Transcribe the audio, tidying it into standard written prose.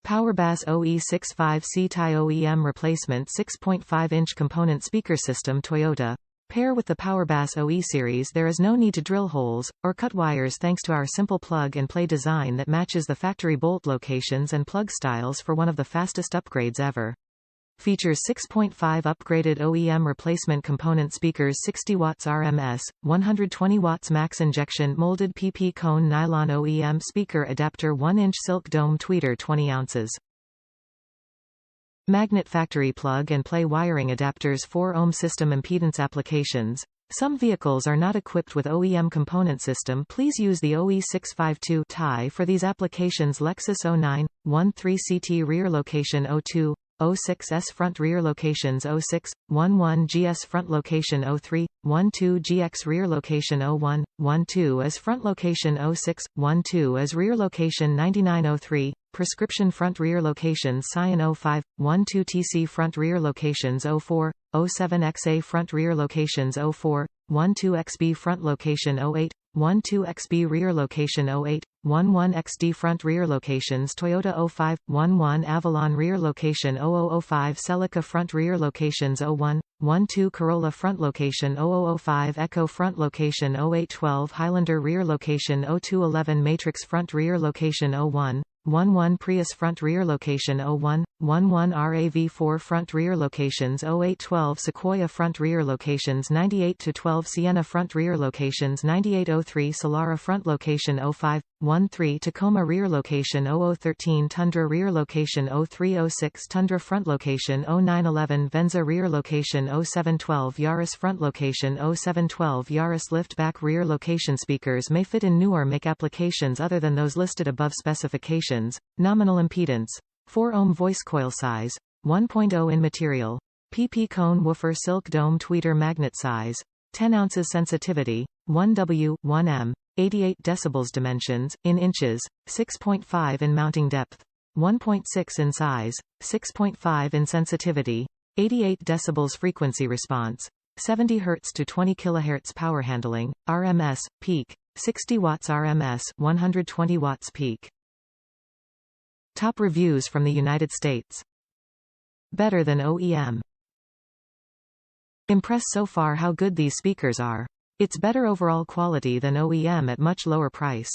PowerBass OE65C-TY OEM Replacement 6.5-inch Component Speaker System Toyota. Pair with the PowerBass OE Series. There is no need to drill holes, or cut wires thanks to our simple plug-and-play design that matches the factory bolt locations and plug styles for one of the fastest upgrades ever. Features 6.5 upgraded OEM replacement component speakers, 60 watts RMS, 120 watts max injection molded PP cone nylon OEM speaker adapter 1-inch silk dome tweeter 20 ounces. Magnet factory plug-and-play wiring adapters 4 ohm system impedance applications. Some vehicles are not equipped with OEM component system. Please use the OE65C-TY for these applications. Lexus 0913 Rear Location 02 06S Front Rear Locations 06, 11GS Front Location 03, 12GX Rear Location 01, 12 as Front Location 06, 12 as Rear Location 9903, Prescription Front Rear Locations Scion 05, 12TC Front Rear Locations 04, 07XA Front Rear Locations 04, 12XB Front Location 08, 12XB Rear Location 08, 11XD Front Rear Locations Toyota 05, 11 Avalon Rear Location 0005 Celica Front Rear Locations 01, 12 Corolla Front Location 0005 Echo Front Location 0812 Highlander Rear Location 0211 Matrix Front Rear Location 01, 11 Prius Front Rear Location 01, 11 RAV4 Front Rear Locations 0812 Sequoia Front Rear Locations 98-12 Sienna Front Rear Locations 9803 Solara Front Location 05, 13 Tacoma Rear Location 0013 Tundra Rear Location 0306 Tundra Front Location 0911 Venza Rear Location 0712 Yaris Front Location 0712 Yaris Liftback Rear Location. Speakers may fit in new or make applications other than those listed above. Specifications: nominal impedance 4 ohm voice coil size 1.0 in material, PP cone woofer silk dome tweeter magnet size 10 ounces sensitivity 1W 1M 88 decibels dimensions in inches 6.5 in mounting depth 1.6 in size 6.5 in sensitivity 88 decibels frequency response 70 Hz to 20 kHz power handling RMS peak 60 watts RMS 120 watts peak. Top reviews from the United States. Better than OEM. Impressed so far how good these speakers are. It's better overall quality than OEM at much lower price.